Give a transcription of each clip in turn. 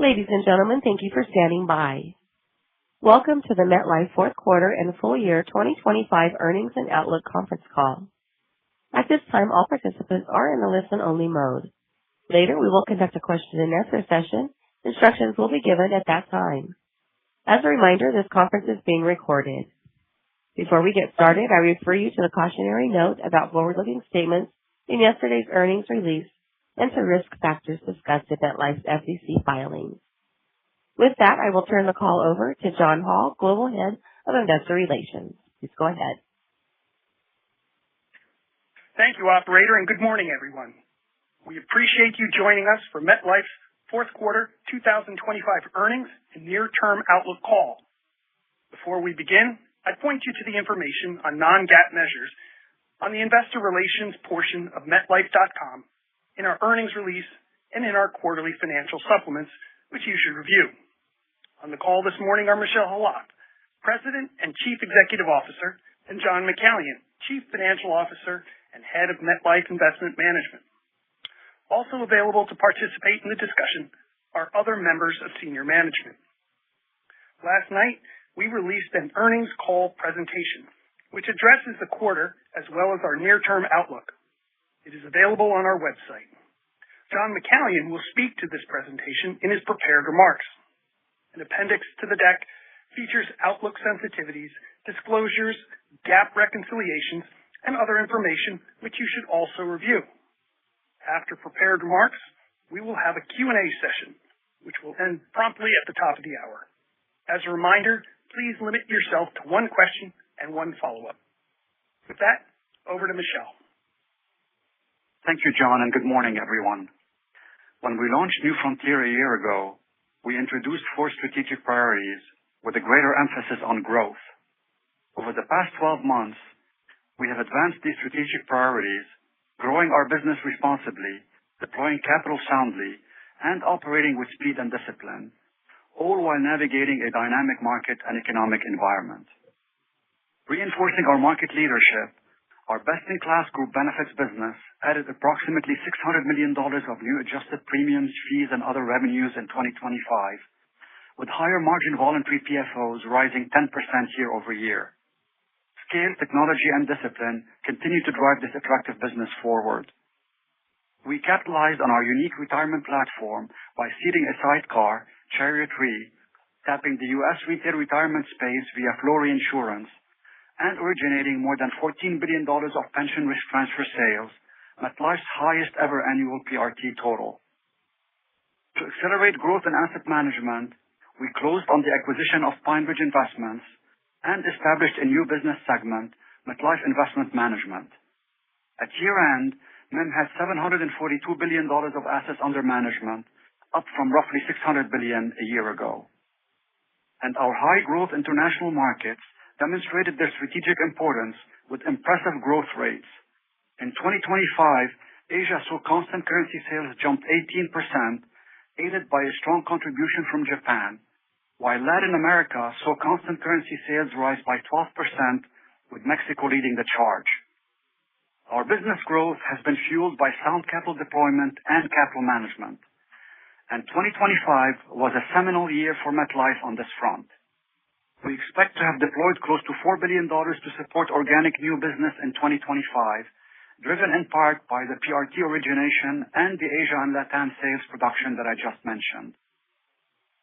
Ladies and gentlemen, thank you for standing by. Welcome to the MetLife fourth quarter and full year 2025 earnings and outlook conference call. At this time, all participants are in a listen-only mode. Later, we will conduct a question-and-answer session. Instructions will be given at that time. As a reminder, this conference is being recorded. Before we get started, I refer you to the cautionary note about forward-looking statements in yesterday's earnings release and to risk factors discussed in MetLife's SEC filings. With that, I will turn the call over to John Hall, Global Head of Investor Relations. Please go ahead. Thank you, operator, and good morning, everyone. We appreciate you joining us for MetLife's fourth quarter 2025 earnings and near-term outlook call. Before we begin, I'd point you to the information on non-GAAP measures on the investor relations portion of MetLife.com, in our earnings release, and in our quarterly financial supplements, which you should review. On the call this morning are Michel Khalaf, President and Chief Executive Officer, and John McCallion, Chief Financial Officer and Head of MetLife Investment Management. Also available to participate in the discussion are other members of senior management. Last night, we released an earnings call presentation, which addresses the quarter as well as our near-term outlook. It is available on our website. John McCallion will speak to this presentation in his prepared remarks. An appendix to the deck features outlook sensitivities, disclosures, GAAP reconciliations, and other information which you should also review. After prepared remarks, we will have a Q&A session, which will end promptly at the top of the hour. As a reminder, please limit yourself to one question and one follow-up. With that, over to Michel. Thank you, John, and good morning, everyone. When we launched New Frontier a year ago, we introduced 4 strategic priorities with a greater emphasis on growth. Over the past 12 months, we have advanced these strategic priorities, growing our business responsibly, deploying capital soundly, and operating with speed and discipline, all while navigating a dynamic market and economic environment. Reinforcing our market leadership, our best-in-class group benefits business added approximately $600 million of new adjusted premiums, fees, and other revenues in 2025, with higher margin voluntary PFOs rising 10% year over year. Scale, technology, and discipline continue to drive this attractive business forward. We capitalized on our unique retirement platform by seeding a sidecar, Chariot Re, tapping the U.S. retail retirement space via flow reinsurance, and originating more than $14 billion of pension risk transfer sales, MetLife's highest ever annual PRT total. To accelerate growth in asset management, we closed on the acquisition of PineBridge Investments and established a new business segment, MetLife Investment Management. At year-end, MIM had $742 billion of assets under management, up from roughly $600 billion a year ago. And our high-growth international markets demonstrated their strategic importance with impressive growth rates. In 2025, Asia saw constant currency sales jump 18%, aided by a strong contribution from Japan, while Latin America saw constant currency sales rise by 12%, with Mexico leading the charge. Our business growth has been fueled by sound capital deployment and capital management, and 2025 was a seminal year for MetLife on this front. We expect to have deployed close to $4 billion to support organic new business in 2025, driven in part by the PRT origination and the Asia and Latin sales production that I just mentioned.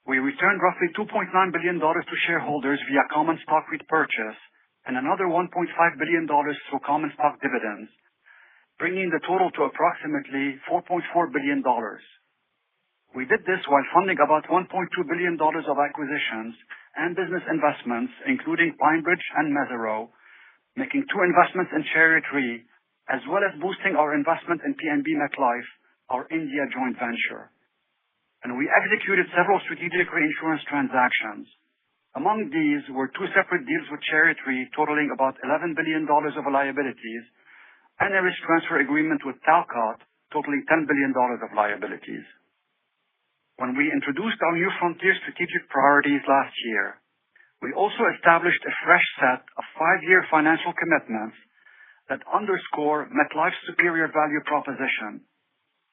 We returned roughly $2.9 billion to shareholders via common stock repurchase and another $1.5 billion through common stock dividends, bringing the total to approximately $4.4 billion. We did this while funding about $1.2 billion of acquisitions and business investments, including PineBridge and Mesirow, making 2 investments in Chariot Re, as well as boosting our investment in PNB MetLife, our India joint venture. And we executed several strategic reinsurance transactions. Among these were 2 separate deals with Chariot Re totaling about $11 billion of liabilities, and a risk transfer agreement with Talcott totaling $10 billion of liabilities. When we introduced our New Frontier strategic priorities last year, we also established a fresh set of 5-year financial commitments that underscore MetLife's superior value proposition.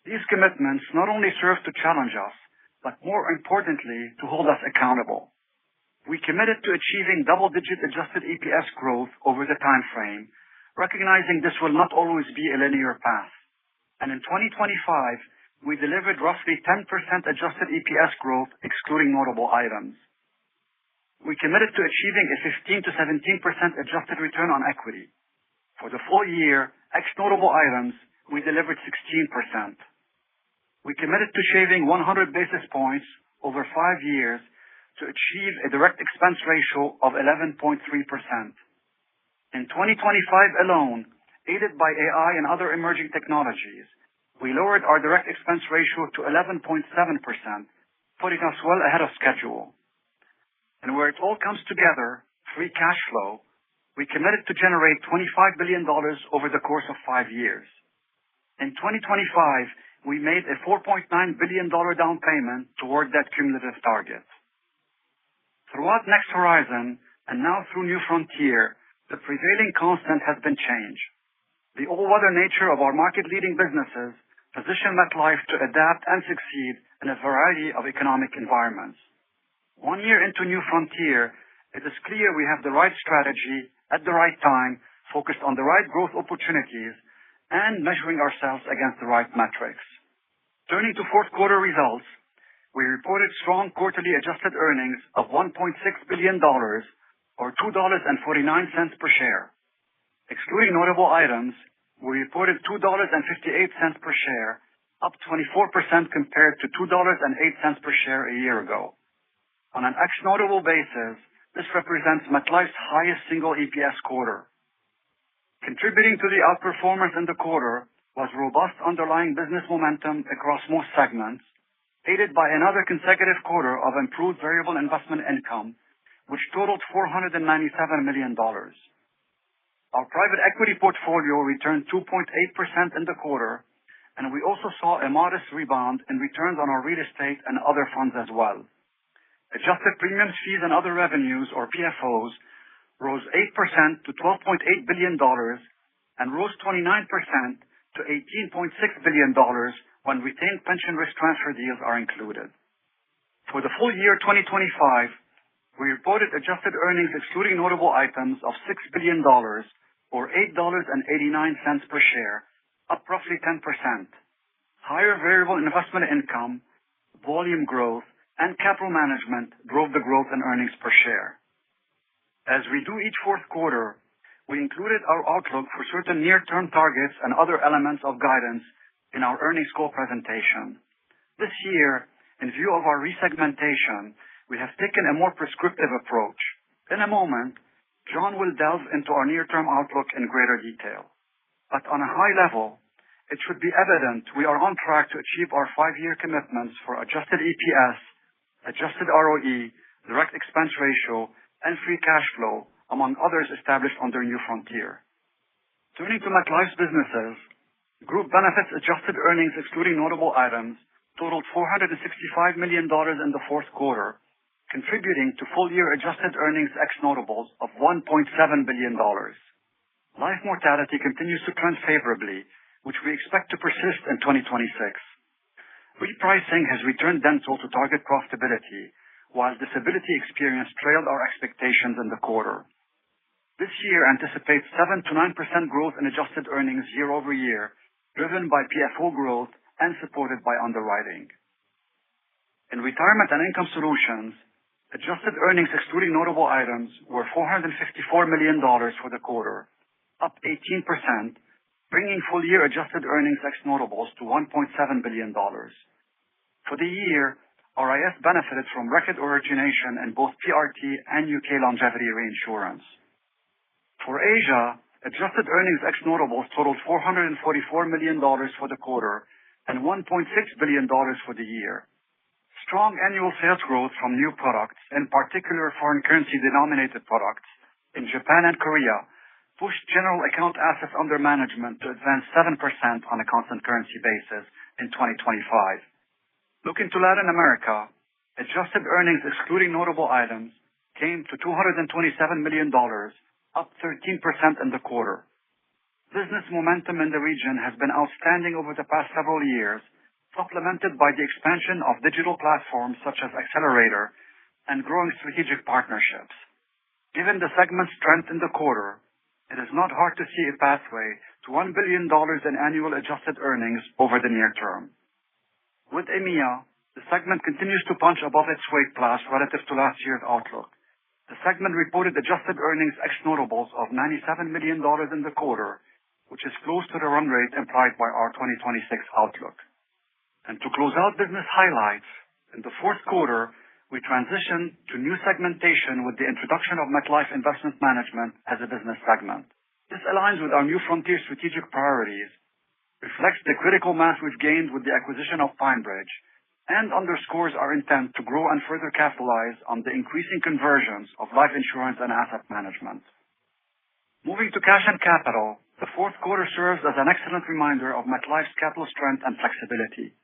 These commitments not only serve to challenge us, but more importantly, to hold us accountable. We committed to achieving double-digit adjusted EPS growth over the time frame, recognizing this will not always be a linear path. And in 2025, we delivered roughly 10% adjusted EPS growth, excluding notable items. We committed to achieving a 15 to 17% adjusted return on equity. For the full year, ex notable items, we delivered 16%. We committed to shaving 100 basis points over 5 years to achieve a direct expense ratio of 11.3%. In 2025 alone, aided by AI and other emerging technologies, we lowered our direct expense ratio to 11.7%, putting us well ahead of schedule. And where it all comes together, free cash flow, we committed to generate $25 billion over the course of 5 years. In 2025, we made a $4.9 billion down payment toward that cumulative target. Throughout Next Horizon, and now through New Frontier, the prevailing constant has been change. The all-weather nature of our market-leading businesses position MetLife to adapt and succeed in a variety of economic environments. 1 year into New Frontier, it is clear we have the right strategy at the right time, focused on the right growth opportunities, and measuring ourselves against the right metrics. Turning to fourth quarter results, we reported strong quarterly adjusted earnings of $1.6 billion, or $2.49 per share. Excluding notable items, we reported $2.58 per share, up 24% compared to $2.08 per share a year ago. On an ex-notable basis, this represents MetLife's highest single EPS quarter. Contributing to the outperformance in the quarter was robust underlying business momentum across most segments, aided by another consecutive quarter of improved variable investment income, which totaled $497 million. Our private equity portfolio returned 2.8% in the quarter, and we also saw a modest rebound in returns on our real estate and other funds as well. Adjusted premiums, fees, and other revenues, or PFOs, rose 8% to $12.8 billion and rose 29% to $18.6 billion when retained pension risk transfer deals are included. For the full year 2025, we reported adjusted earnings excluding notable items of $6 billion, or $8.89 per share, up roughly 10%. Higher variable investment income, volume growth, and capital management drove the growth in earnings per share. As we do each fourth quarter, we included our outlook for certain near-term targets and other elements of guidance in our earnings call presentation. This year, in view of our resegmentation, we have taken a more prescriptive approach. In a moment, John will delve into our near-term outlook in greater detail. But on a high level, it should be evident we are on track to achieve our 5-year commitments for adjusted EPS, adjusted ROE, direct expense ratio, and free cash flow, among others established under New Frontier. Turning to MetLife's businesses, Group Benefits adjusted earnings excluding notable items totaled $465 million in the fourth quarter, contributing to full-year adjusted earnings ex-notables of $1.7 billion. Life mortality continues to trend favorably, which we expect to persist in 2026. Repricing has returned dental to target profitability, while disability experience trailed our expectations in the quarter. This year anticipates 7 to 9% growth in adjusted earnings year over year, driven by PFO growth and supported by underwriting. In Retirement and Income Solutions, adjusted earnings excluding notable items were $454 million for the quarter, up 18%, bringing full-year adjusted earnings ex-notables to $1.7 billion. For the year, RIS benefited from record origination in both PRT and UK longevity reinsurance. For Asia, adjusted earnings ex-notables totaled $444 million for the quarter and $1.6 billion for the year. Strong annual sales growth from new products, in particular foreign currency-denominated products, in Japan and Korea, pushed general account assets under management to advance 7% on a constant currency basis in 2025. Looking to Latin America, adjusted earnings excluding notable items came to $227 million, up 13% in the quarter. Business momentum in the region has been outstanding over the past several years, supplemented by the expansion of digital platforms such as Accelerator and growing strategic partnerships. Given the segment's strength in the quarter, it is not hard to see a pathway to $1 billion in annual adjusted earnings over the near term. With EMEA, the segment continues to punch above its weight class relative to last year's outlook. The segment reported adjusted earnings ex-notables of $97 million in the quarter, which is close to the run rate implied by our 2026 outlook. And to close out business highlights, in the fourth quarter, we transitioned to new segmentation with the introduction of MetLife Investment Management as a business segment. This aligns with our new frontier strategic priorities, reflects the critical mass we've gained with the acquisition of PineBridge, and underscores our intent to grow and further capitalize on the increasing convergence of life insurance and asset management. Moving to cash and capital, the fourth quarter serves as an excellent reminder of MetLife's capital strength and flexibility.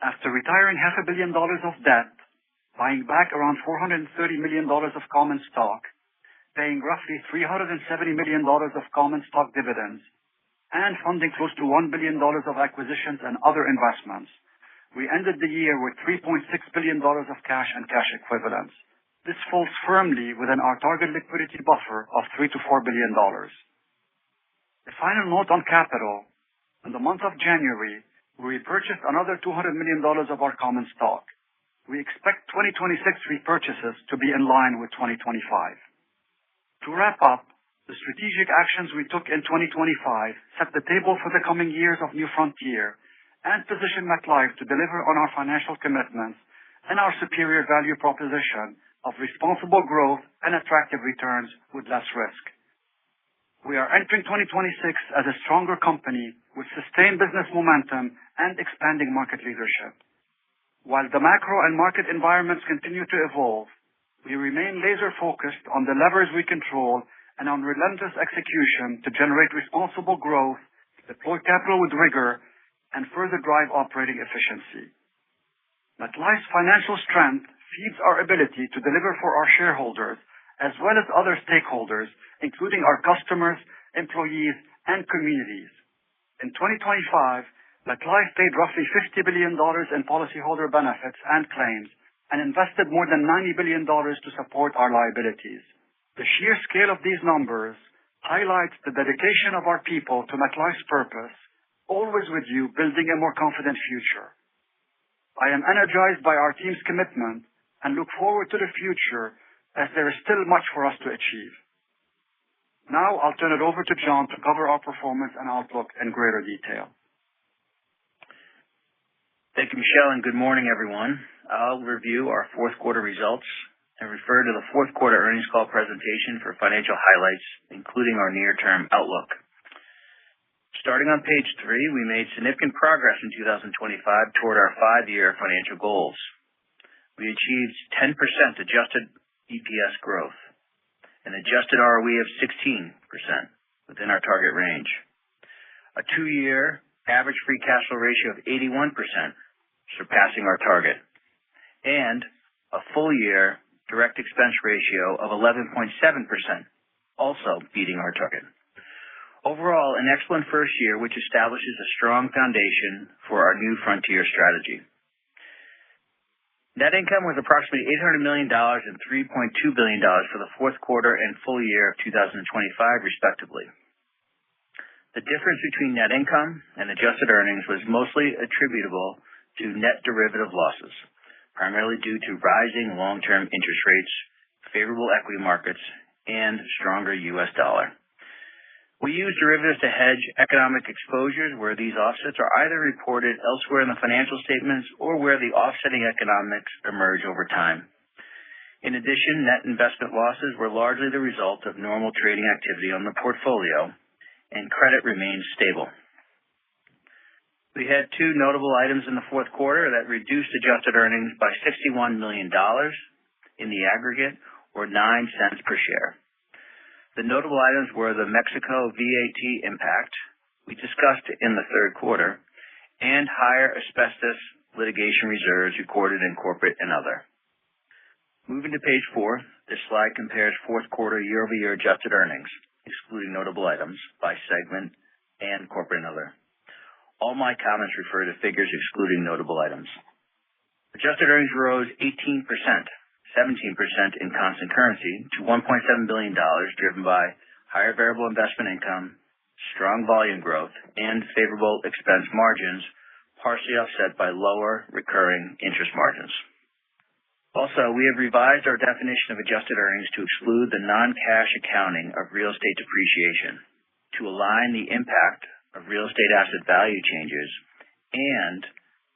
After retiring $500 million of debt, buying back around $430 million of common stock, paying roughly $370 million of common stock dividends, and funding close to $1 billion of acquisitions and other investments, we ended the year with $3.6 billion of cash and cash equivalents. This falls firmly within our target liquidity buffer of $3 to $4 billion. A final note on capital. In the month of January, we repurchased another $200 million of our common stock. We expect 2026 repurchases to be in line with 2025. To wrap up, the strategic actions we took in 2025 set the table for the coming years of New Frontier and position MetLife to deliver on our financial commitments and our superior value proposition of responsible growth and attractive returns with less risk. We are entering 2026 as a stronger company with sustained business momentum and expanding market leadership. While the macro and market environments continue to evolve, we remain laser-focused on the levers we control and on relentless execution to generate responsible growth, deploy capital with rigor, and further drive operating efficiency. MetLife's financial strength feeds our ability to deliver for our shareholders as well as other stakeholders, including our customers, employees, and communities. In 2025, MetLife paid roughly $50 billion in policyholder benefits and claims and invested more than $90 billion to support our liabilities. The sheer scale of these numbers highlights the dedication of our people to MetLife's purpose, always with you, building a more confident future. I am energized by our team's commitment and look forward to the future as there is still much for us to achieve. Now I'll turn it over to John to cover our performance and outlook in greater detail. Thank you, Michelle, and good morning, everyone. I'll review our fourth quarter results and refer to the fourth quarter earnings call presentation for financial highlights, including our near-term outlook. Starting on page 3, we made significant progress in 2025 toward our 5-year financial goals. We achieved 10% adjusted EPS growth, an adjusted ROE of 16% within our target range, a 2-year average free cash flow ratio of 81%, surpassing our target, and a full-year direct expense ratio of 11.7%, also beating our target. Overall, an excellent first year, which establishes a strong foundation for our new frontier strategy. Net income was approximately $800 million and $3.2 billion for the fourth quarter and full year of 2025, respectively. The difference between net income and adjusted earnings was mostly attributable to net derivative losses, primarily due to rising long-term interest rates, favorable equity markets, and stronger U.S. dollar. We use derivatives to hedge economic exposures where these offsets are either reported elsewhere in the financial statements or where the offsetting economics emerge over time. In addition, net investment losses were largely the result of normal trading activity on the portfolio, and credit remained stable. We had 2 notable items in the fourth quarter that reduced adjusted earnings by $61 million in the aggregate, or 9 cents per share. The notable items were the Mexico VAT impact we discussed in the third quarter and higher asbestos litigation reserves recorded in corporate and other. Moving to page 4, this slide compares fourth quarter year-over-year adjusted earnings, excluding notable items, by segment and corporate and other. All my comments refer to figures excluding notable items. Adjusted earnings rose 18%, 17% in constant currency to $1.7 billion, driven by higher variable investment income, strong volume growth, and favorable expense margins, partially offset by lower recurring interest margins. Also, we have revised our definition of adjusted earnings to exclude the non-cash accounting of real estate depreciation to align the impact of real estate asset value changes and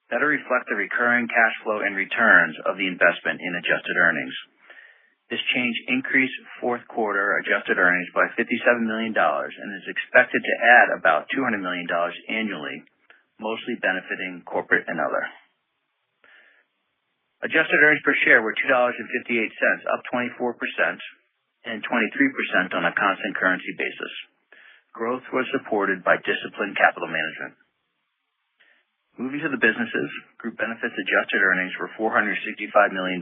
better reflect the recurring cash flow and returns of the investment in adjusted earnings. This change increased fourth quarter adjusted earnings by $57 million and is expected to add about $200 million annually, mostly benefiting corporate and other. Adjusted earnings per share were $2.58, up 24% and 23% on a constant currency basis. Growth was supported by disciplined capital management. Moving to the businesses, Group Benefits adjusted earnings were $465 million,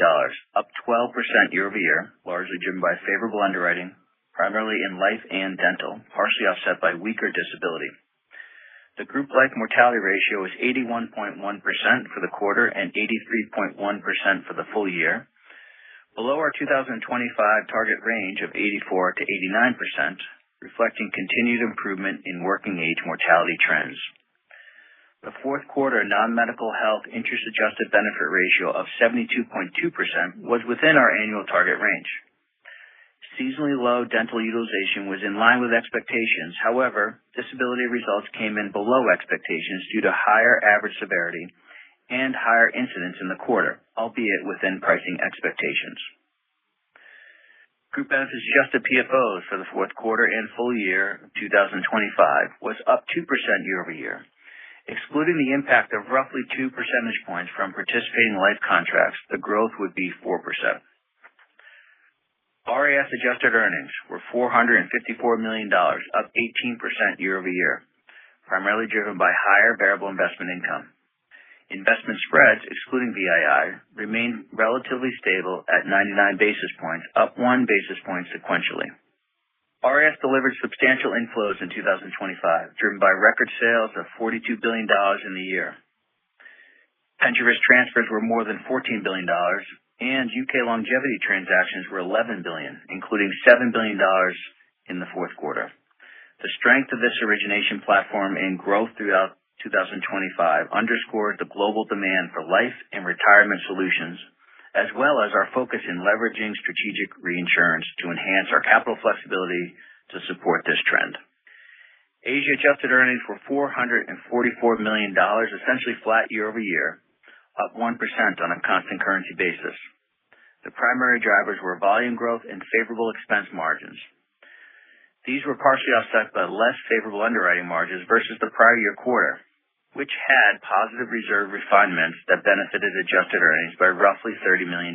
up 12% year-over-year, largely driven by favorable underwriting, primarily in life and dental, partially offset by weaker disability. The group life mortality ratio was 81.1% for the quarter and 83.1% for the full year, below our 2025 target range of 84 to 89%, reflecting continued improvement in working age mortality trends. The fourth quarter non-medical health interest-adjusted benefit ratio of 72.2% was within our annual target range. Seasonally low dental utilization was in line with expectations. However, disability results came in below expectations due to higher average severity and higher incidence in the quarter, albeit within pricing expectations. Group Benefits adjusted PFOs for the fourth quarter and full year of 2025 was up 2% year-over-year. Excluding the impact of roughly 2 percentage points from participating life contracts, the growth would be 4%. RAS adjusted earnings were $454 million, up 18% year-over-year, primarily driven by higher variable investment income. Investment spreads, excluding VII, remained relatively stable at 99 basis points, up 1 basis point sequentially. RAS delivered substantial inflows in 2025, driven by record sales of $42 billion in the year. Pension risk transfers were more than $14 billion, and UK longevity transactions were $11 billion, including $7 billion in the fourth quarter. The strength of this origination platform and growth throughout 2025 underscored the global demand for life and retirement solutions, as well as our focus in leveraging strategic reinsurance to enhance our capital flexibility to support this trend. Asia adjusted earnings were $444 million, essentially flat year-over-year, up 1% on a constant currency basis. The primary drivers were volume growth and favorable expense margins. These were partially offset by less favorable underwriting margins versus the prior year quarter, which had positive reserve refinements that benefited adjusted earnings by roughly $30 million.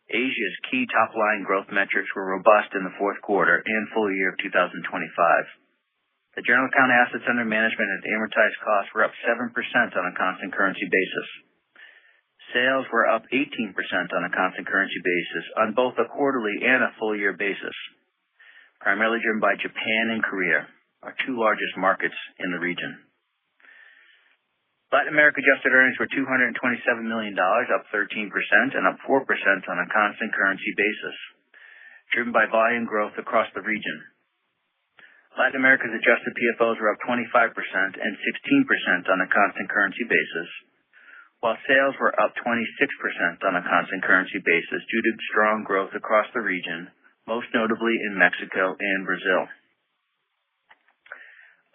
Asia's key top-line growth metrics were robust in the fourth quarter and full year of 2025. The general account assets under management at amortized costs were up 7% on a constant currency basis. Sales were up 18% on a constant currency basis on both a quarterly and a full year basis, primarily driven by Japan and Korea, our two largest markets in the region. Latin America adjusted earnings were $227 million, up 13% and up 4% on a constant currency basis, driven by volume growth across the region. Latin America's adjusted PFOs were up 25% and 16% on a constant currency basis, while sales were up 26% on a constant currency basis due to strong growth across the region, most notably in Mexico and Brazil.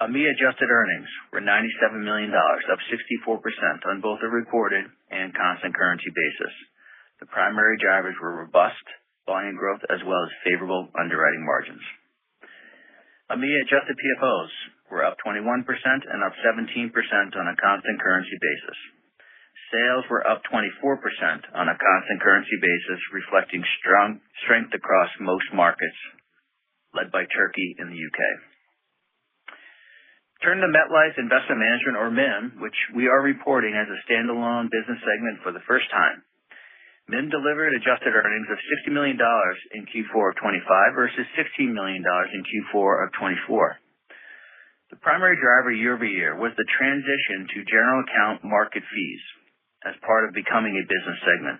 EMEA adjusted earnings were $97 million, up 64% on both a reported and constant currency basis. The primary drivers were robust volume growth as well as favorable underwriting margins. EMEA adjusted PFOs were up 21% and up 17% on a constant currency basis. Sales were up 24% on a constant currency basis, reflecting strength across most markets, led by Turkey and the UK. Turn to MetLife Investment Management, or MIM, which we are reporting as a standalone business segment for the first time. MIM delivered adjusted earnings of $60 million in Q4 of 25 versus $16 million in Q4 of 24. The primary driver year-over-year was the transition to general account market fees as part of becoming a business segment.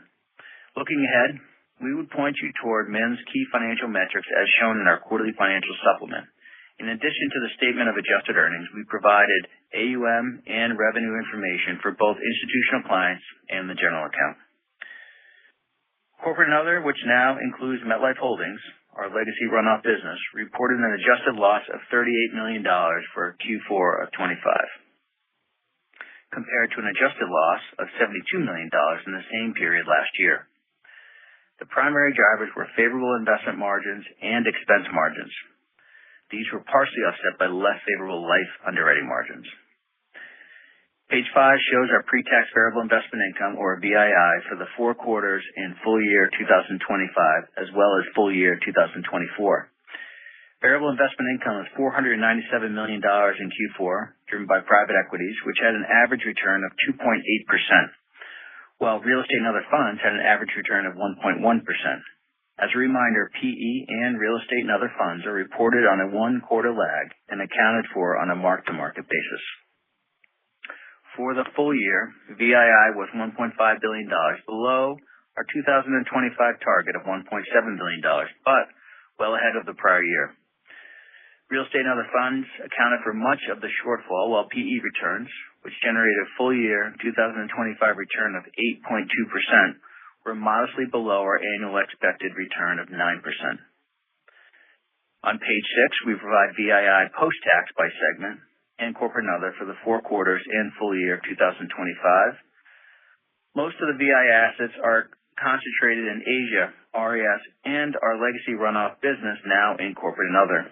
Looking ahead, we would point you toward MIM's key financial metrics as shown in our quarterly financial supplement. In addition to the statement of adjusted earnings, we provided AUM and revenue information for both institutional clients and the general account. Corporate and Other, which now includes MetLife Holdings, our legacy runoff business, reported an adjusted loss of $38 million for Q4 of 25, compared to an adjusted loss of $72 million in the same period last year. The primary drivers were favorable investment margins and expense margins. These were partially offset by less favorable life underwriting margins. Page 5 shows our pre-tax variable investment income, or VII, for the 4 quarters and full year 2025, as well as full year 2024. Variable investment income was $497 million in Q4, driven by private equities, which had an average return of 2.8%, while real estate and other funds had an average return of 1.1%. As a reminder, PE and real estate and other funds are reported on a 1-quarter lag and accounted for on a mark-to-market basis. For the full year, VII was $1.5 billion, below our 2025 target of $1.7 billion, but well ahead of the prior year. Real estate and other funds accounted for much of the shortfall, while PE returns, which generated a full year 2025 return of 8.2%, were modestly below our annual expected return of 9%. On page 6, we provide VII post-tax by segment and corporate and other for the 4 quarters and full year 2025. Most of the VII assets are concentrated in Asia, RES, and our legacy runoff business now in corporate and other,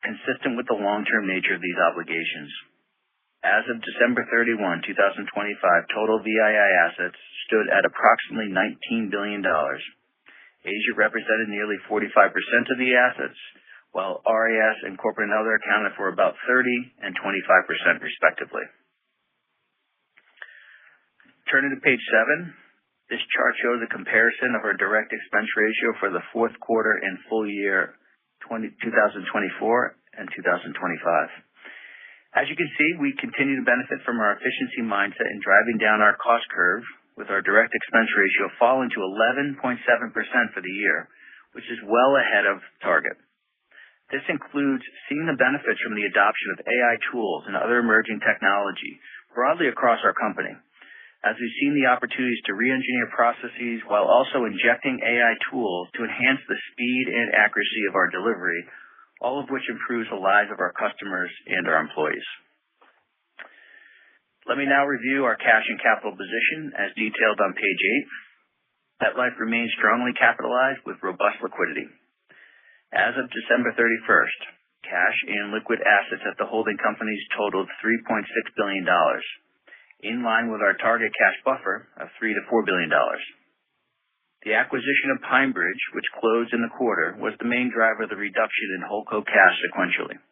consistent with the long-term nature of these obligations. As of December 31, 2025, total VII assets stood at approximately $19 billion. Asia represented nearly 45% of the assets, while RES and corporate and other accounted for about 30 and 25% respectively. Turning to page 7, this chart shows a comparison of our direct expense ratio for the 4th quarter and full year 2024 and 2025. As you can see, we continue to benefit from our efficiency mindset in driving down our cost curve, with our direct expense ratio falling to 11.7% for the year, which is well ahead of target. This includes seeing the benefits from the adoption of AI tools and other emerging technology broadly across our company, as we've seen the opportunities to re-engineer processes while also injecting AI tools to enhance the speed and accuracy of our delivery, all of which improves the lives of our customers and our employees. Let me now review our cash and capital position as detailed on page 8. MetLife remains strongly capitalized with robust liquidity. As of December 31st, cash and liquid assets at the holding companies totaled $3.6 billion, in line with our target cash buffer of $3 to $4 billion. The acquisition of PineBridge, which closed in the quarter, was the main driver of the reduction in holdco cash sequentially.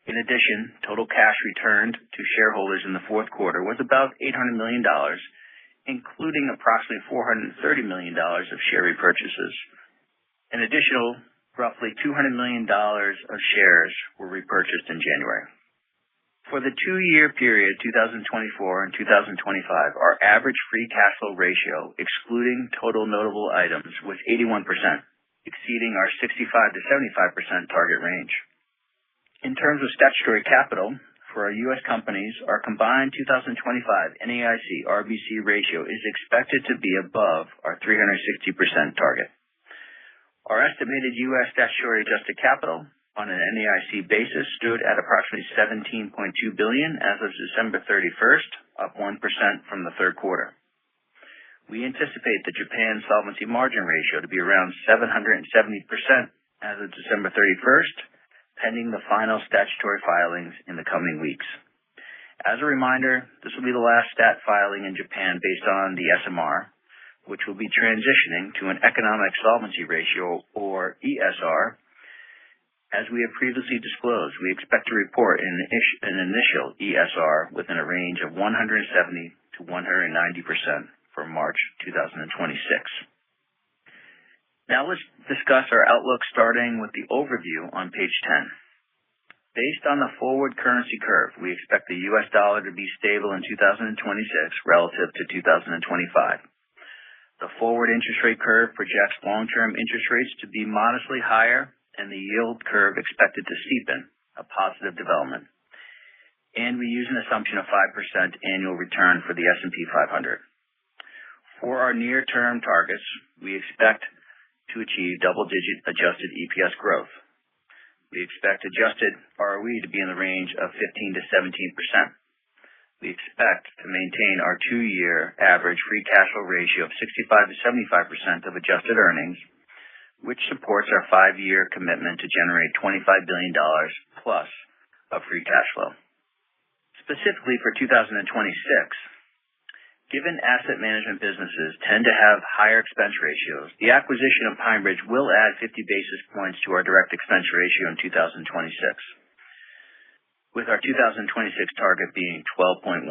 In addition, total cash returned to shareholders in the 4th quarter was about $800 million, including approximately $430 million of share repurchases. An additional roughly $200 million of shares were repurchased in January. For the 2-year period, 2024 and 2025, our average free cash flow ratio, excluding total notable items, was 81%, exceeding our 65 to 75% target range. In terms of statutory capital, for our U.S. companies, our combined 2025 NAIC RBC ratio is expected to be above our 360% target. Our estimated U.S. statutory adjusted capital on an NAIC basis stood at approximately $17.2 billion as of December 31st, up 1% from the 3rd quarter. We anticipate the Japan solvency margin ratio to be around 770% as of December 31st, pending the final statutory filings in the coming weeks. As a reminder, this will be the last stat filing in Japan based on the SMR, which will be transitioning to an economic solvency ratio, or ESR. As we have previously disclosed, we expect to report an initial ESR within a range of 170 to 190% for March 2026. Now let's discuss our outlook, starting with the overview on page 10. Based on the forward currency curve, we expect the U.S. dollar to be stable in 2026 relative to 2025. The forward interest rate curve projects long-term interest rates to be modestly higher and the yield curve expected to steepen, a positive development. And we use an assumption of 5% annual return for the S&P 500. For our near-term targets, we expect to achieve double-digit adjusted EPS growth. We expect adjusted ROE to be in the range of 15 to 17%. We expect to maintain our 2-year average free cash flow ratio of 65 to 75% of adjusted earnings, which supports our 5-year commitment to generate $25 billion plus of free cash flow. Specifically for 2026, given asset management businesses tend to have higher expense ratios, the acquisition of PineBridge will add 50 basis points to our direct expense ratio in 2026, with our 2026 target being 12.1%.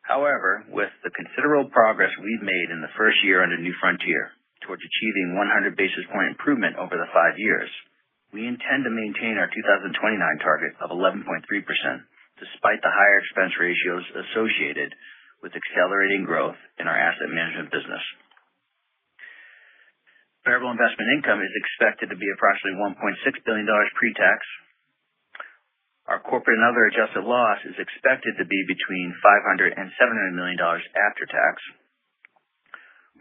However, with the considerable progress we've made in the first year under New Frontier towards achieving 100 basis point improvement over the 5 years, we intend to maintain our 2029 target of 11.3%, despite the higher expense ratios associated with accelerating growth in our asset management business. Variable investment income is expected to be approximately $1.6 billion pre-tax. Our corporate and other adjusted loss is expected to be between $500 and $700 million after tax.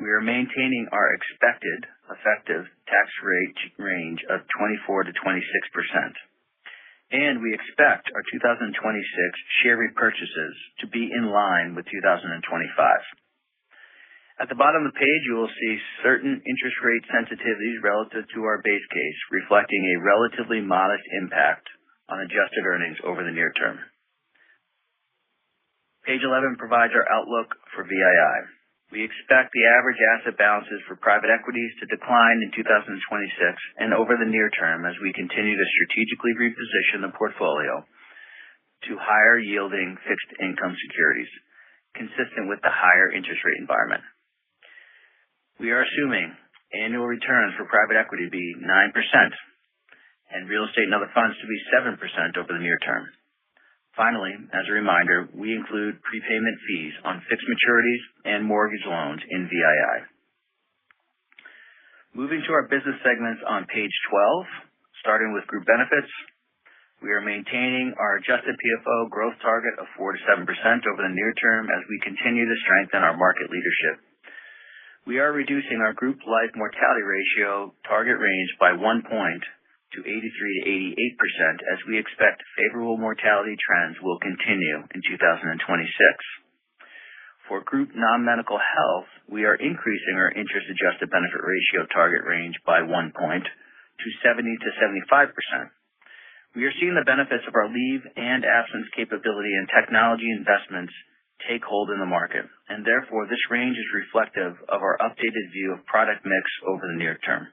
We are maintaining our expected effective tax rate range of 24 to 26%. And we expect our 2026 share repurchases to be in line with 2025. At the bottom of the page, you will see certain interest rate sensitivities relative to our base case, reflecting a relatively modest impact on adjusted earnings over the near term. Page 11 provides our outlook for VII. We expect the average asset balances for private equities to decline in 2026 and over the near term as we continue to strategically reposition the portfolio to higher yielding fixed income securities, consistent with the higher interest rate environment. We are assuming annual returns for private equity to be 9% and real estate and other funds to be 7% over the near term. Finally, as a reminder, we include prepayment fees on fixed maturities and mortgage loans in VII. Moving to our business segments on page 12, starting with group benefits, we are maintaining our adjusted PFO growth target of 4 to 7% over the near term as we continue to strengthen our market leadership. We are reducing our group life mortality ratio target range by 1 point to 83 to 88% as we expect favorable mortality trends will continue in 2026. For group non-medical health, we are increasing our interest-adjusted benefit ratio target range by 1 point to 70 to 75%. We are seeing the benefits of our leave and absence capability and technology investments take hold in the market, and therefore this range is reflective of our updated view of product mix over the near term.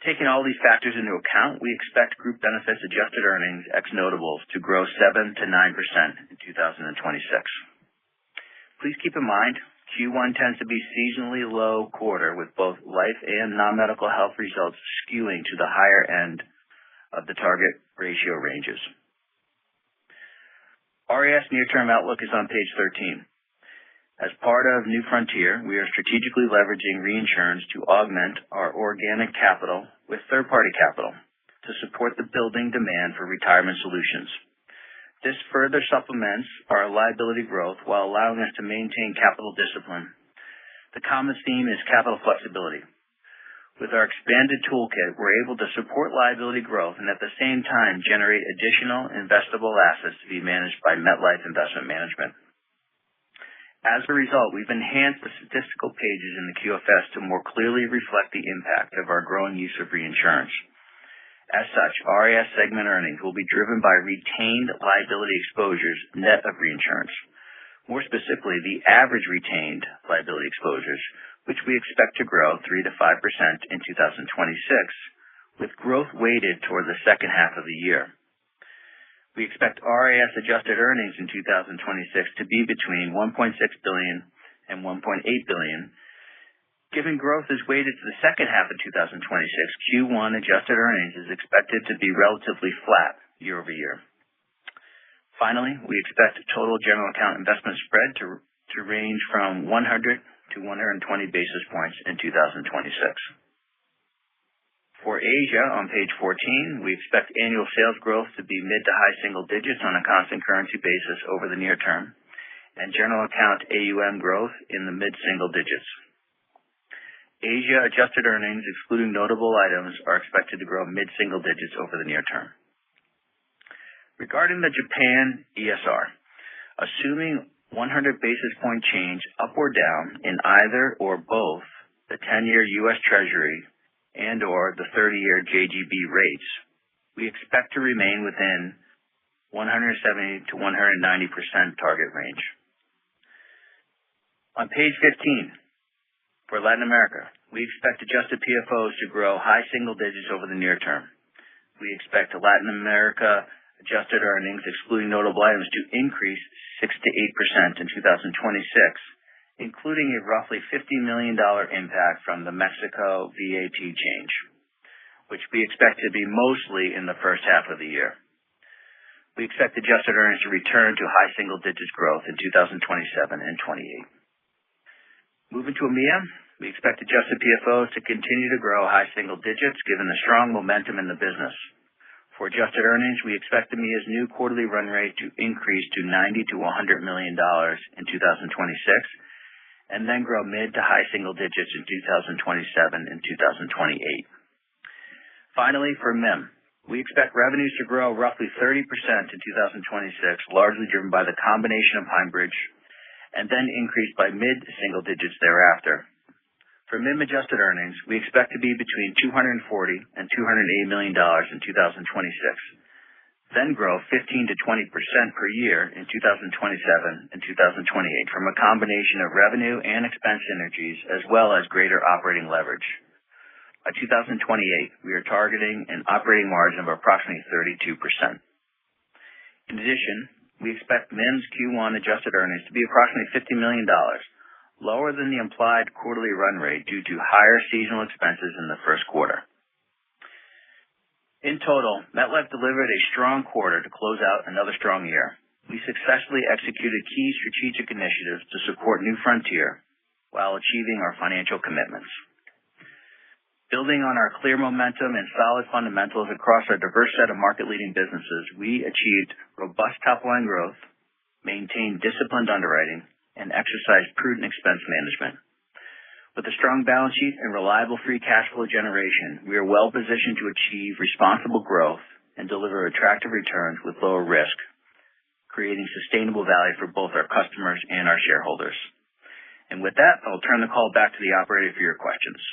Taking all these factors into account, we expect group benefits adjusted earnings ex notables to grow 7 to 9% in 2026. Please keep in mind, Q1 tends to be seasonally low quarter with both life and non-medical health results skewing to the higher end of the target ratio ranges. RAS near-term outlook is on page 13. As part of New Frontier, we are strategically leveraging reinsurance to augment our organic capital with third-party capital to support the building demand for retirement solutions. This further supplements our liability growth while allowing us to maintain capital discipline. The common theme is capital flexibility. With our expanded toolkit, we're able to support liability growth and at the same time generate additional investable assets to be managed by MetLife Investment Management. As a result, we've enhanced the statistical pages in the QFS to more clearly reflect the impact of our growing use of reinsurance. As such, RAS segment earnings will be driven by retained liability exposures net of reinsurance. More specifically, the average retained liability exposures, which we expect to grow 3 to 5% in 2026, with growth weighted toward the second half of the year. We expect RAS adjusted earnings in 2026 to be between $1.6 billion and $1.8 billion, Given growth is weighted to the second half of 2026, Q1 adjusted earnings is expected to be relatively flat year-over-year. Finally, we expect total general account investment spread to range from 100 to 120 basis points in 2026. For Asia, on page 14, we expect annual sales growth to be mid to high single digits on a constant currency basis over the near term, and general account AUM growth in the mid-single digits. Asia adjusted earnings, excluding notable items, are expected to grow mid-single digits over the near term. Regarding the Japan ESR, assuming 100 basis point change up or down in either or both the 10-year U.S. Treasury and or the 30-year JGB rates, we expect to remain within 170 to 190% target range. On page 15, for Latin America, we expect adjusted PFOs to grow high single digits over the near term. We expect Latin America adjusted earnings, excluding notable items, to increase 6 to 8% in 2026, including a roughly $50 million impact from the Mexico VAT change, which we expect to be mostly in the first half of the year. We expect adjusted earnings to return to high single digits growth in 2027 and 28. Moving to EMEA, we expect adjusted PFOs to continue to grow high single digits given the strong momentum in the business. For adjusted earnings, we expect EMEA's new quarterly run rate to increase to $90 to $100 million in 2026, and then grow mid to high single digits in 2027 and 2028. Finally, for MIM, we expect revenues to grow roughly 30% in 2026, largely driven by the combination of PineBridge, and then increase by mid-single digits thereafter. For MIM adjusted earnings, we expect to be between $240 and $280 million in 2026, then grow 15 to 20% per year in 2027 and 2028 from a combination of revenue and expense synergies, as well as greater operating leverage. By 2028, we are targeting an operating margin of approximately 32%. In addition, we expect MIM's Q1 adjusted earnings to be approximately $50 million, lower than the implied quarterly run rate due to higher seasonal expenses in the first quarter. In total, MetLife delivered a strong quarter to close out another strong year. We successfully executed key strategic initiatives to support New Frontier while achieving our financial commitments. Building on our clear momentum and solid fundamentals across our diverse set of market-leading businesses, we achieved robust top-line growth, maintained disciplined underwriting, and exercised prudent expense management. With a strong balance sheet and reliable free cash flow generation, we are well positioned to achieve responsible growth and deliver attractive returns with lower risk, creating sustainable value for both our customers and our shareholders. And with that, I'll turn the call back to the operator for your questions.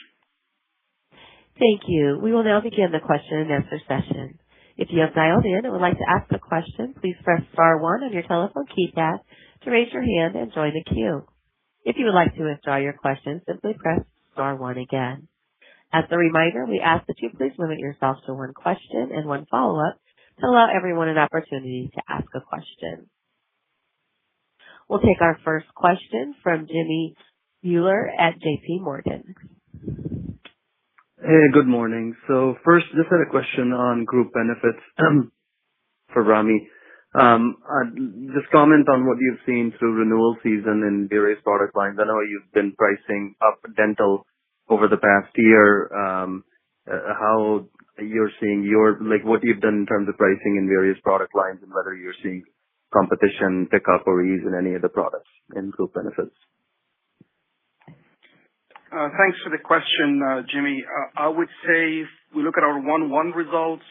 Thank you. We will now begin the question and answer session. If you have dialed in and would like to ask a question, please press star 1 on your telephone keypad to raise your hand and join the queue. If you would like to withdraw your question, simply press star 1 again. As a reminder, we ask that you please limit yourself to one question and one follow-up to allow everyone an opportunity to ask a question. We'll take our first question from Jimmy Bhullar at J.P. Morgan. Hey, good morning. So first, just had a question on group benefits for Rami. Just comment on what you've seen through renewal season in various product lines. I know you've been pricing up dental over the past year. How you're seeing what you've done in terms of pricing in various product lines, and whether you're seeing competition pick up or ease in any of the products in group benefits. Thanks for the question, Jimmy. I would say if we look at our 1/1 results,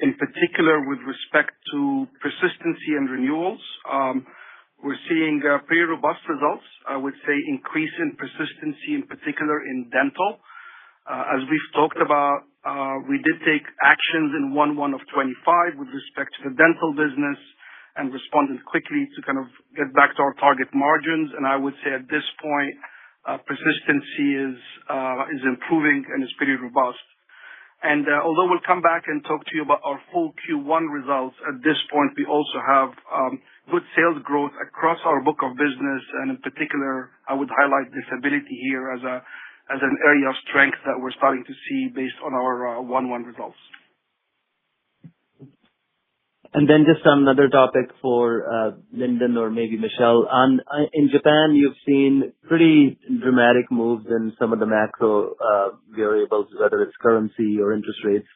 in particular with respect to persistency and renewals, we're seeing pretty robust results. I would say increase in persistency, in particular in dental. As we've talked about, we did take actions in 1/1 of 25 with respect to the dental business and responded quickly to kind of get back to our target margins. And I would say at this point, persistency is improving and is pretty robust. And although we'll come back and talk to you about our full Q1 results, at this point we also have good sales growth across our book of business, and in particular, I would highlight disability here as as an area of strength that we're starting to see based on our 1/1 results. And then just on another topic for Lyndon or maybe Michelle. In Japan, you've seen pretty dramatic moves in some of the macro variables, whether it's currency or interest rates.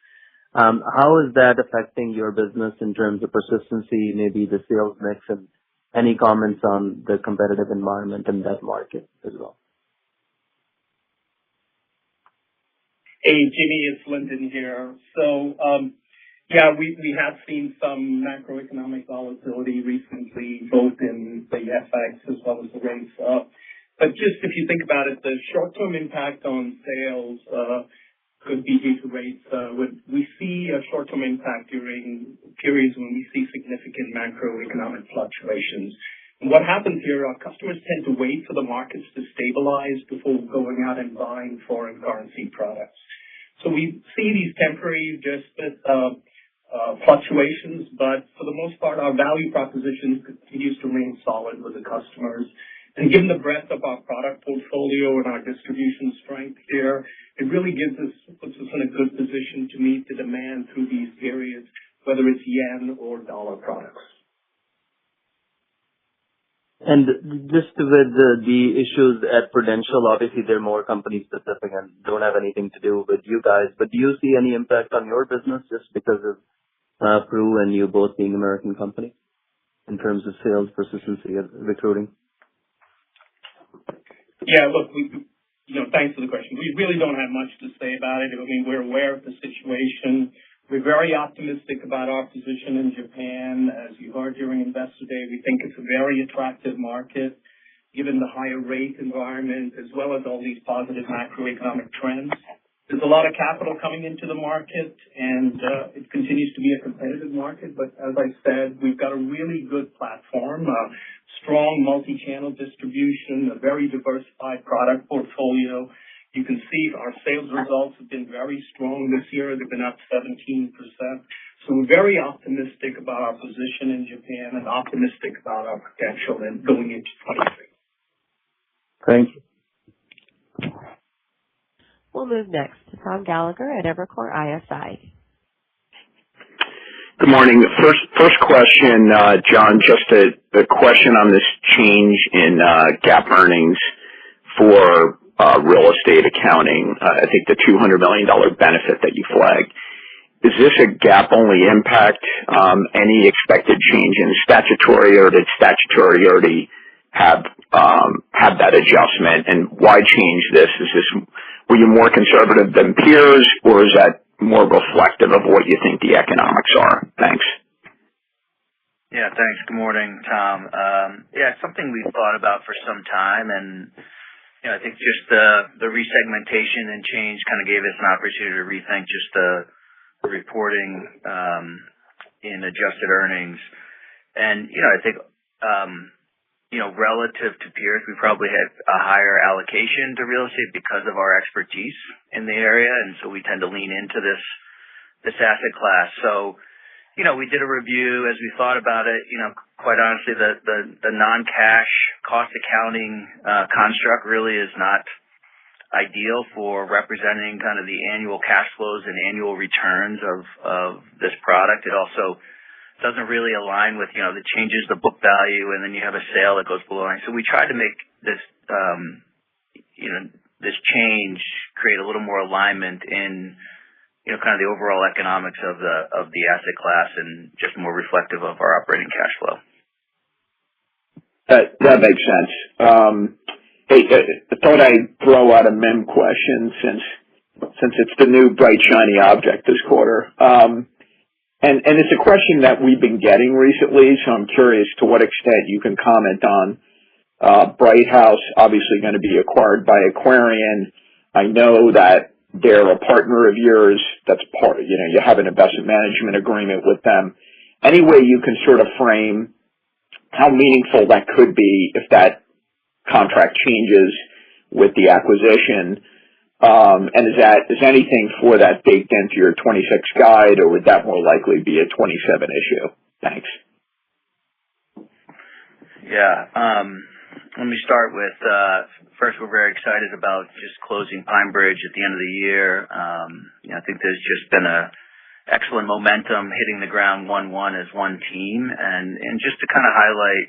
How is that affecting your business in terms of persistency, maybe the sales mix, and any comments on the competitive environment in that market as well? Hey, Jimmy, it's Lyndon here. So, yeah, we have seen some macroeconomic volatility recently, both in the FX as well as the rates. But just if you think about it, the short-term impact on sales could be due to rates. We see a short-term impact during periods when we see significant macroeconomic fluctuations. And what happens here, our customers tend to wait for the markets to stabilize before going out and buying foreign currency products. So we see these temporary fluctuations, but for the most part, our value proposition continues to remain solid with the customers. And given the breadth of our product portfolio and our distribution strength here, it really puts us in a good position to meet the demand through these periods, whether it's yen or dollar products. And just with the issues at Prudential, obviously they're more company specific and don't have anything to do with you guys, but do you see any impact on your business just because of Pru and you both being American companies in terms of sales, persistency, and recruiting? Yeah, look, thanks for the question. We really don't have much to say about it. I mean, we're aware of the situation. We're very optimistic about our position in Japan. As you heard during Investor Day, we think it's a very attractive market, given the higher rate environment, as well as all these positive macroeconomic trends. There's a lot of capital coming into the market, and it continues to be a competitive market. But as I said, we've got a really good platform, a strong multi-channel distribution, a very diversified product portfolio. You can see our sales results have been very strong this year. They've been up 17%. So we're very optimistic about our position in Japan and optimistic about our potential in going into 23. Thank you. We'll move next to Tom Gallagher at Evercore ISI. Good morning. First question, John, just a question on this change in GAAP earnings for real estate accounting. I think the $200 million benefit that you flagged. Is this a GAAP-only impact? Any expected change in statutory, or did statutory already have that adjustment? And why change this? Were you more conservative than peers, or is that more reflective of what you think the economics are? Thanks. Yeah, thanks. Good morning, Tom. Yeah, it's something we've thought about for some time, and I think just the resegmentation and change kind of gave us an opportunity to rethink just the reporting in adjusted earnings. And I think relative to peers, we probably had a higher allocation to real estate because of our expertise in the area, and so we tend to lean into this asset class. So we did a review as we thought about it. Quite honestly, the non-cash cost accounting construct really is not ideal for representing kind of the annual cash flows and annual returns of this product. It also doesn't really align with, the changes the book value, and then you have a sale that goes below. So we tried to make this, this change create a little more alignment in kind of the overall economics of the asset class and just more reflective of our operating cash flow. That makes sense. Hey, I thought I'd throw out a MEM question since it's the new bright shiny object this quarter. And it's a question that we've been getting recently, so I'm curious to what extent you can comment on Bright House, obviously going to be acquired by Aquarian. I know that they're a partner of yours. That's part, you have an investment management agreement with them. Any way you can sort of frame how meaningful that could be if that contract changes with the acquisition? And is anything for that baked into your 26 guide, or would that more likely be a 27 issue? Thanks. Yeah. Let me start with, first, we're very excited about just closing Pine Bridge at the end of the year. I think there's just been excellent momentum hitting the ground 1-1 as one team. And just to kind of highlight,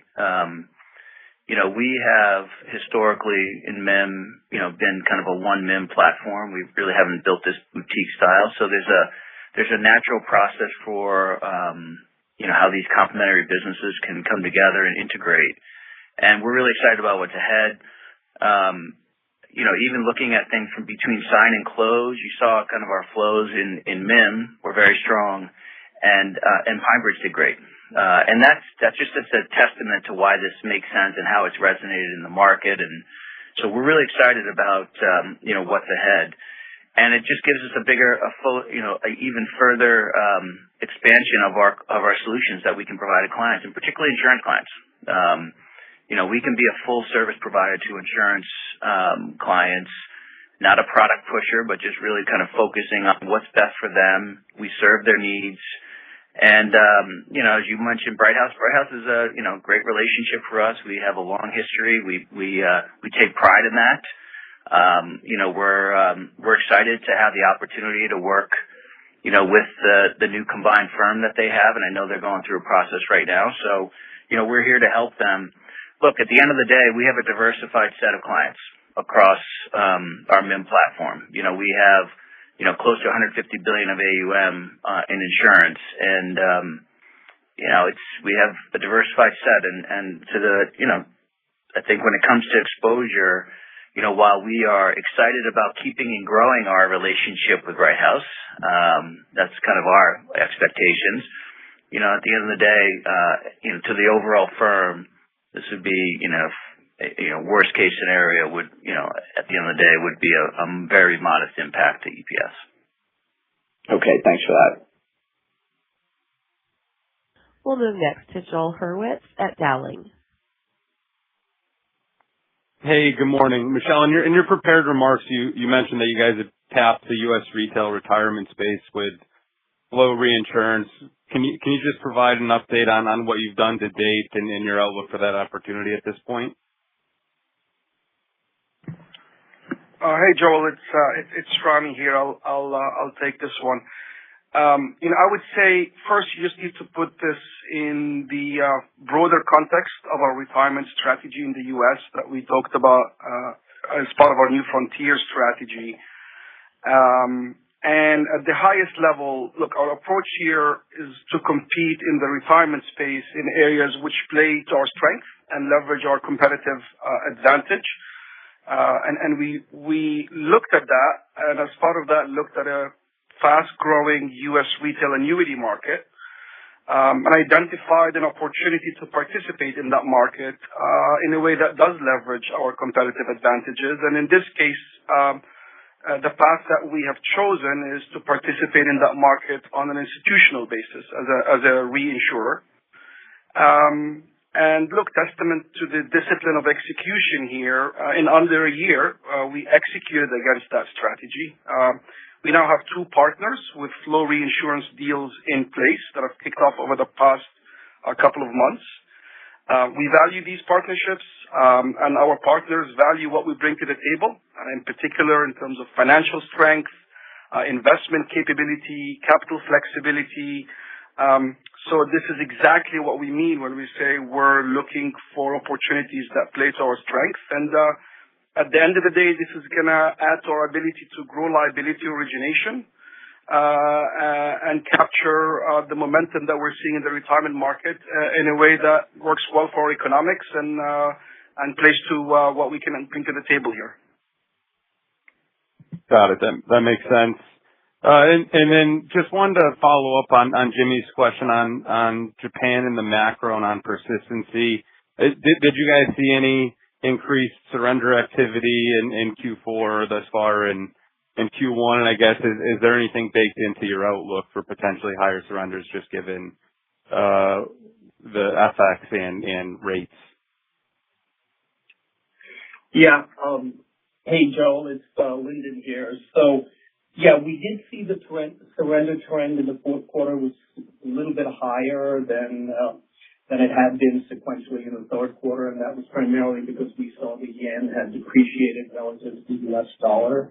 we have historically in MIM, been kind of a one MIM platform. We really haven't built this boutique style. So there's a natural process for, how these complementary businesses can come together and integrate. And we're really excited about what's ahead. Even looking at things from between sign and close, you saw kind of our flows in MIM were very strong, and Pine Bridge did great. And that's just a testament to why this makes sense and how it's resonated in the market. And so we're really excited about what's ahead. And it just gives us even further expansion of our solutions that we can provide to clients, and particularly insurance clients. We can be a full service provider to insurance clients, not a product pusher, but just really kind of focusing on what's best for them. We serve their needs. And, as you mentioned, Brighthouse is a, great relationship for us. We have a long history. We take pride in that. We're excited to have the opportunity to work, with the new combined firm that they have. And I know they're going through a process right now. So, we're here to help them. Look, at the end of the day, we have a diversified set of clients across our MIM platform. We have, close to 150 billion of AUM in insurance, and we have a diversified set. And to the, I think when it comes to exposure, while we are excited about keeping and growing our relationship with Brighthouse, that's kind of our expectations. At the end of the day, to the overall firm, this would be, worst case scenario would, at the end of the day would be a very modest impact to EPS. Okay, thanks for that. We'll move next to Joel Hurwitz at Dowling. Hey, good morning. Michelle, in your prepared remarks, you mentioned that you guys had tapped the U.S. retail retirement space with flow reinsurance. Can you just provide an update on what you've done to date and your outlook for that opportunity at this point? Hey, Joel, it's Rami here. I'll take this one. I would say first you just need to put this in the broader context of our retirement strategy in the U.S. that we talked about as part of our New Frontier strategy. And at the highest level, look, our approach here is to compete in the retirement space in areas which play to our strength and leverage our competitive advantage. And we looked at that, and as part of that, looked at a fast-growing U.S. retail annuity market, and identified an opportunity to participate in that market in a way that does leverage our competitive advantages. And in this case, the path that we have chosen is to participate in that market on an institutional basis as a reinsurer. And look, testament to the discipline of execution here, in under a year, we executed against that strategy. We now have 2 partners with flow reinsurance deals in place that have kicked off over the past couple of months. We value these partnerships, and our partners value what we bring to the table, and in particular in terms of financial strength, investment capability, capital flexibility. So this is exactly what we mean when we say we're looking for opportunities that play to our strength. And at the end of the day, this is going to add to our ability to grow liability origination and capture the momentum that we're seeing in the retirement market in a way that works well for our economics and plays to what we can bring to the table here. Got it. That makes sense. And then just wanted to follow up on Jimmy's question on Japan and the macro and on persistency. Did you guys see any increased surrender activity in Q4 thus far in Q1? And I guess, is there anything baked into your outlook for potentially higher surrenders just given the FX and rates? Yeah. Hey, Joel, it's Lyndon here. So, yeah, we did see the surrender trend in the fourth quarter was a little bit higher than than it had been sequentially in the third quarter, and that was primarily because we saw the yen had depreciated relative to the U.S. dollar.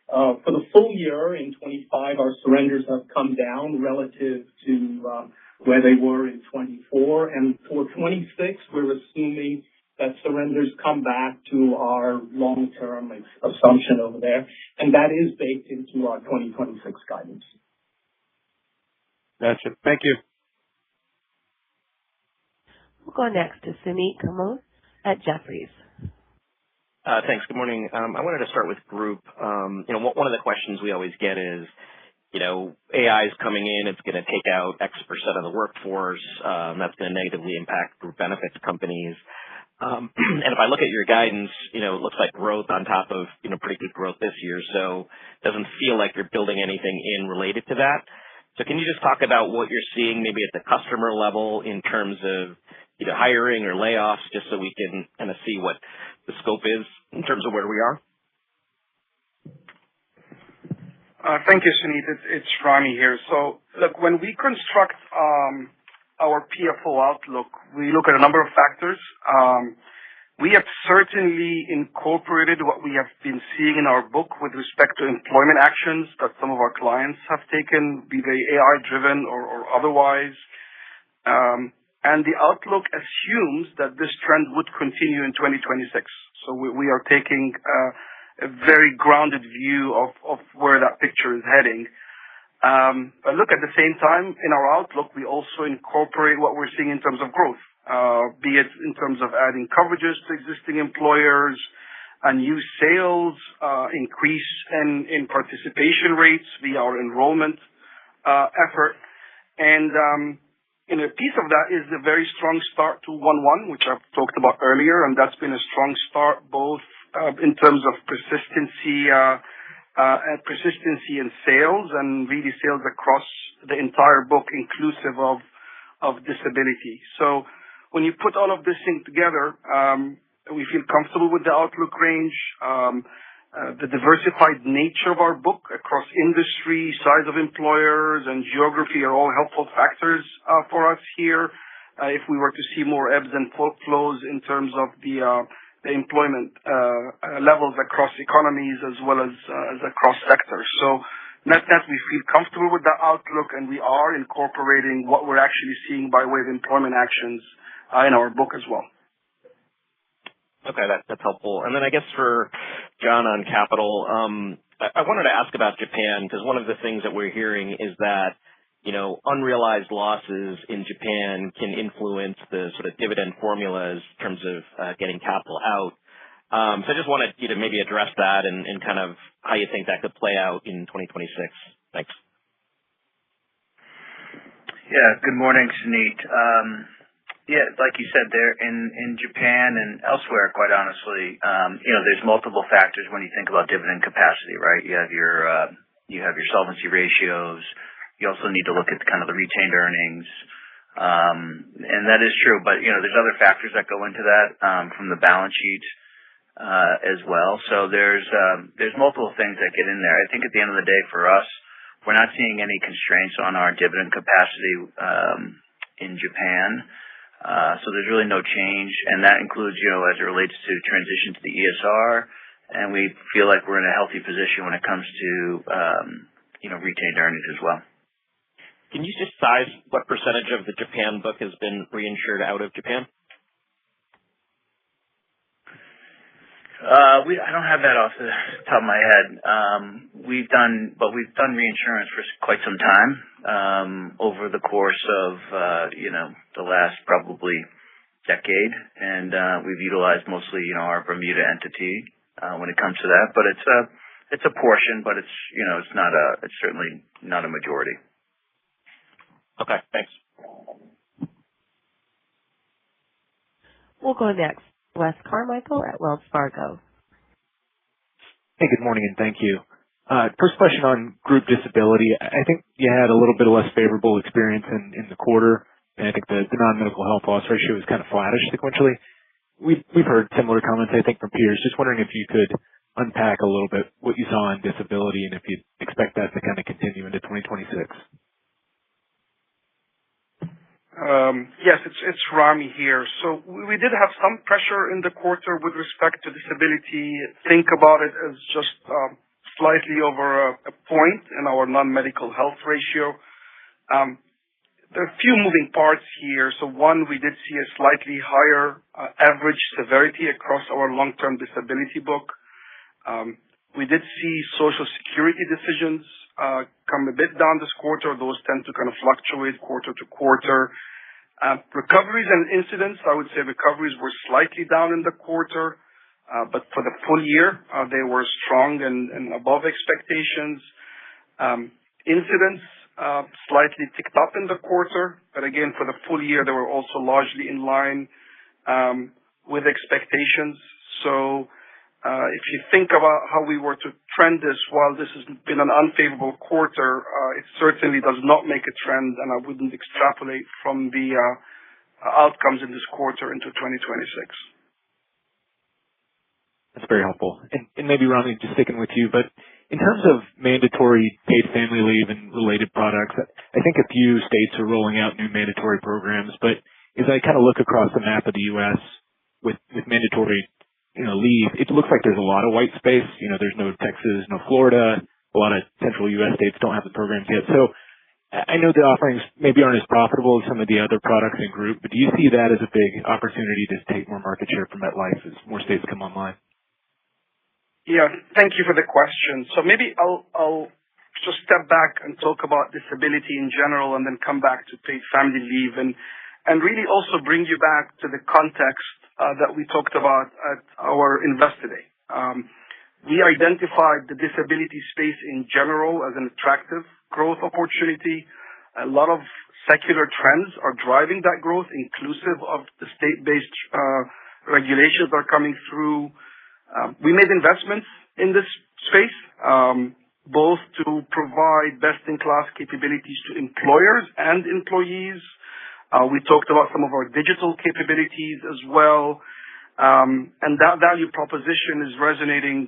For the full year in 25, our surrenders have come down relative to where they were in 24. And for 26, we're assuming that surrenders come back to our long-term assumption over there, and that is baked into our 2026 guidance. Gotcha. Thank you. We'll go next to Suneet Kamath at Jefferies. Thanks. Good morning. I wanted to start with group. One of the questions we always get is, AI is coming in, it's going to take out X% of the workforce. That's going to negatively impact group benefits companies. And if I look at your guidance, it looks like growth on top of, pretty good growth this year. So it doesn't feel like you're building anything in related to that. So can you just talk about what you're seeing maybe at the customer level in terms of either hiring or layoffs, just so we can kind of see what the scope is in terms of where we are? Thank you, Suneet. It's Rami here. So, look, when we construct our PFO outlook, we look at a number of factors. We have certainly incorporated what we have been seeing in our book with respect to employment actions that some of our clients have taken, be they AI-driven or otherwise. And the outlook assumes that this trend would continue in 2026. So we are taking a very grounded view of where that picture is heading. But look, at the same time, in our outlook, we also incorporate what we're seeing in terms of growth, be it in terms of adding coverages to existing employers, new sales, increase in participation rates via our enrollment effort. And a piece of that is a very strong start to 1/1, which I've talked about earlier, and that's been a strong start both in terms of persistency in sales and really sales across the entire book, inclusive of disability. So when you put all of this thing together, we feel comfortable with the outlook range. The diversified nature of our book across industry, size of employers, and geography are all helpful factors for us here. If we were to see more ebbs and flows in terms of the employment levels across economies as well as across sectors. So net, we feel comfortable with the outlook, and we are incorporating what we're actually seeing by way of employment actions in our book as well. Okay, that's helpful. And then I guess for John on capital, I wanted to ask about Japan, because one of the things that we're hearing is that, unrealized losses in Japan can influence the sort of dividend formulas in terms of getting capital out. So I just wanted you to maybe address that and kind of how you think that could play out in 2026. Thanks. Yeah, good morning, Suneet. Yeah, like you said there, in Japan and elsewhere, quite honestly, there's multiple factors when you think about dividend capacity, right? You have your solvency ratios. You also need to look at kind of the retained earnings, and that is true. But there's other factors that go into that from the balance sheet as well. So there's multiple things that get in there. I think at the end of the day, for us, we're not seeing any constraints on our dividend capacity in Japan. So there's really no change, and that includes, as it relates to transition to the ESR, and we feel like we're in a healthy position when it comes to, retained earnings as well. Can you just size what percentage of the Japan book has been reinsured out of Japan? I don't have that off the top of my head. We've done reinsurance for quite some time, over the course of, the last probably decade. And, we've utilized mostly, our Bermuda entity, when it comes to that. But it's a portion, but it's certainly not a majority. Okay, thanks. We'll go next. Wes Carmichael at Wells Fargo. Hey, good morning, and thank you. First question on group disability. I think you had a little bit of less favorable experience in the quarter, and I think the non-medical health loss ratio was kind of flattish sequentially. We've heard similar comments, I think, from peers. Just wondering if you could unpack a little bit what you saw in disability and if you expect that to kind of continue into 2026. Yes, it's Rami here. So we did have some pressure in the quarter with respect to disability. Think about it as just slightly over a point in our non-medical health ratio. There are a few moving parts here. So one, we did see a slightly higher average severity across our long-term disability book. We did see Social Security decisions come a bit down this quarter. Those tend to kind of fluctuate quarter to quarter. Recoveries and incidents, I would say recoveries were slightly down in the quarter, but for the full year, they were strong and above expectations. Incidents slightly ticked up in the quarter, but again, for the full year, they were also largely in line with expectations. So if you think about how we were to trend this, while this has been an unfavorable quarter, it certainly does not make a trend, and I wouldn't extrapolate from the outcomes in this quarter into 2026. That's very helpful. And maybe, Rami, just sticking with you, but in terms of mandatory paid family leave and related products, I think a few states are rolling out new mandatory programs, but as I kind of look across the map of the U.S. with mandatory leave, it looks like there's a lot of white space. There's no Texas, no Florida. A lot of central U.S. states don't have the programs yet. So I know the offerings maybe aren't as profitable as some of the other products in group, but do you see that as a big opportunity to take more market share from MetLife as more states come online? Yeah, thank you for the question. So maybe I'll just step back and talk about disability in general and then come back to paid family leave and really also bring you back to the context that we talked about at our Investor Day. We identified the disability space in general as an attractive growth opportunity. A lot of secular trends are driving that growth, inclusive of the state-based regulations that are coming through. We made investments in this space, both to provide best-in-class capabilities to employers and employees. We talked about some of our digital capabilities as well. And that value proposition is resonating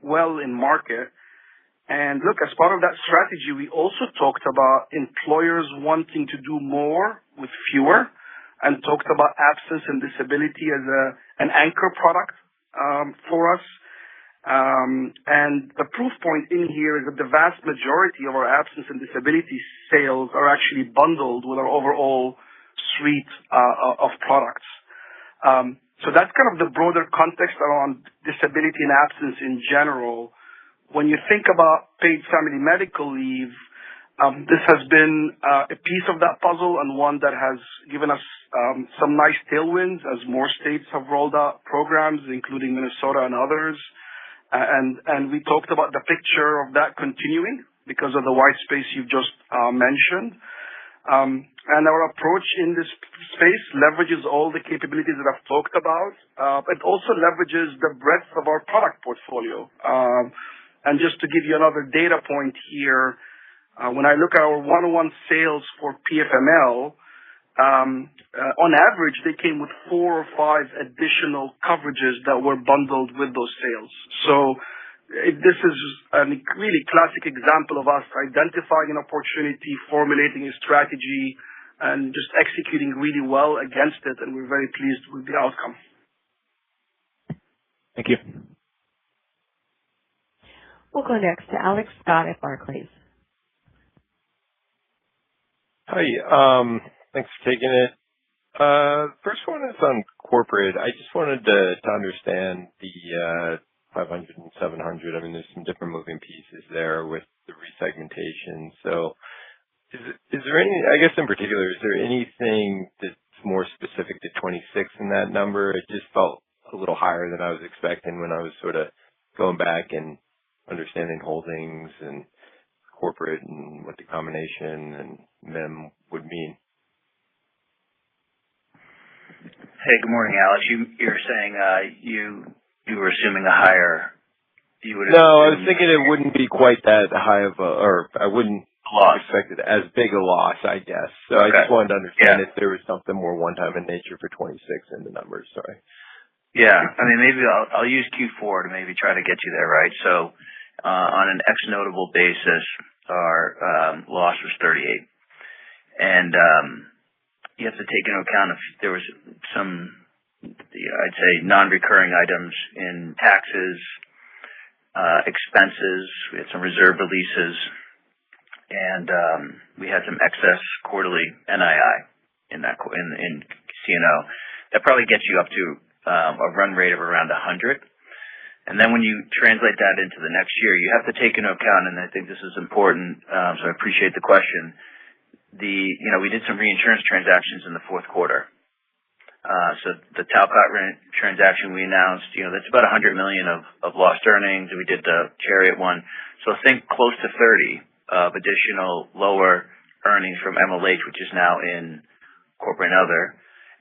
well in market. And look, as part of that strategy, we also talked about employers wanting to do more with fewer and talked about absence and disability as an anchor product for us. And the proof point in here is that the vast majority of our absence and disability sales are actually bundled with our overall suite of products. So that's kind of the broader context around disability and absence in general. When you think about paid family medical leave, this has been a piece of that puzzle and one that has given us some nice tailwinds as more states have rolled out programs, including Minnesota and others. And we talked about the picture of that continuing because of the white space you've just mentioned. And our approach in this space leverages all the capabilities that I've talked about. It also leverages the breadth of our product portfolio. And just to give you another data point here, when I look at our one-on-one sales for PFML, on average, they came with 4 or 5 additional coverages that were bundled with those sales. So this is a really classic example of us identifying an opportunity, formulating a strategy, and just executing really well against it. And we're very pleased with the outcome. Thank you. We'll go next to Alex Scott at Barclays. Hi. Thanks for taking it. First one is on corporate. I just wanted to understand the 500 and 700. I mean, there's some different moving pieces there with the resegmentation. So is there any, I guess in particular, is there anything that's more specific to 26 in that number? It just felt a little higher than I was expecting when I was sort of going back and understanding holdings and corporate and what the combination and MEM would mean. Hey, good morning, Alex. You're saying you were assuming a higher. No, I was thinking it wouldn't be quite that high of or I wouldn't expect it as big a loss, I guess. So okay. I just wanted to understand if there was something more one-time in nature for 26 in the numbers. Sorry. Yeah, I mean, maybe I'll use Q4 to maybe try to get you there, right? So on an ex-notable basis, our loss was 38. And you have to take into account if there was some, I'd say, non-recurring items in taxes, expenses. We had some reserve releases, and we had some excess quarterly NII in C&O. That probably gets you up to a run rate of around 100. And then when you translate that into the next year, you have to take into account, and I think this is important, so I appreciate the question. We did some reinsurance transactions in the fourth quarter. So the Talcott transaction we announced, that's about $100 million of lost earnings. We did the Chariot one. So think close to 30 of additional lower earnings from MLH, which is now in corporate and other.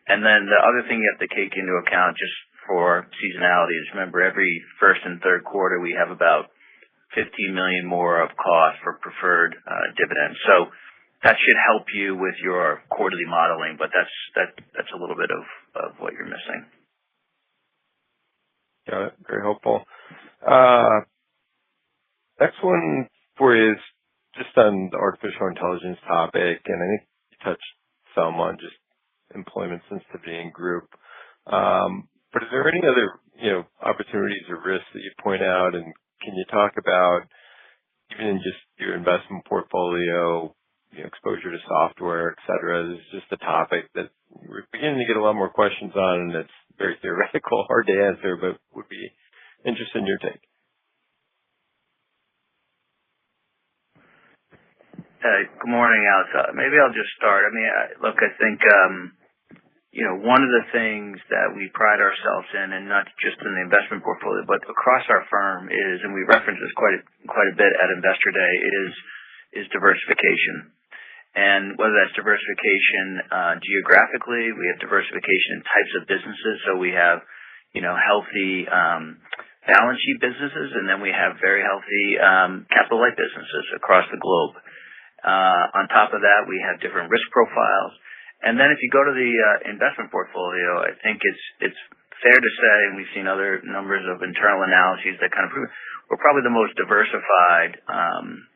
And then the other thing you have to take into account just for seasonality is, remember, every first and third quarter we have about $15 million more of cost for preferred dividends. So that should help you with your quarterly modeling, but that's a little bit of what you're missing. Got it. Very helpful. Next one for you is just on the artificial intelligence topic, and I think you touched some on just employment sensitivity in group. But is there any other, opportunities or risks that you point out? And can you talk about, even in just your investment portfolio, exposure to software, et cetera? This is just a topic that we're beginning to get a lot more questions on, and it's very theoretical, hard to answer, but would be interested in your take. Good morning, Alex. Maybe I'll just start. I think one of the things that we pride ourselves in, and not just in the investment portfolio, but across our firm is, and we reference this quite a bit at Investor Day, is diversification. And whether that's diversification geographically, we have diversification in types of businesses. So we have, healthy balance sheet businesses, and then we have very healthy capital light businesses across the globe. On top of that, we have different risk profiles. And then if you go to the investment portfolio, I think it's fair to say, and we've seen other numbers of internal analyses that kind of prove we're probably the most diversified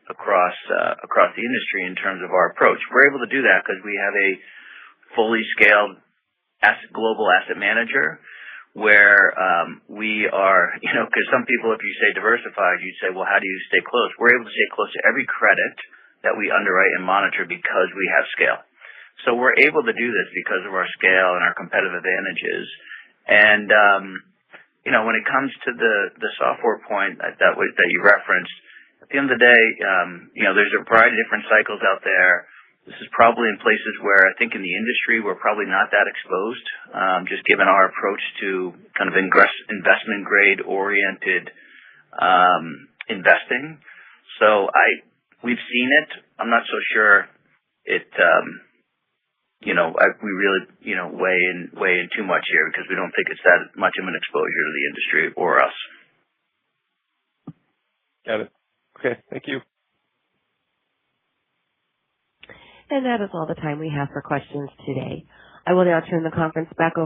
across the industry in terms of our approach. We're able to do that because we have a fully scaled global asset manager where we are, because some people, if you say diversified, you'd say, well, how do you stay close? We're able to stay close to every credit that we underwrite and monitor because we have scale. So we're able to do this because of our scale and our competitive advantages. And, when it comes to the software point that you referenced, at the end of the day, there's a variety of different cycles out there. This is probably in places where I think in the industry we're probably not that exposed, just given our approach to kind of investment grade oriented investing. So we've seen it. I'm not so sure it. We really, weigh in too much here because we don't think it's that much of an exposure to the industry or us. Got it. Okay. Thank you. And that is all the time we have for questions today. I will now turn the conference back over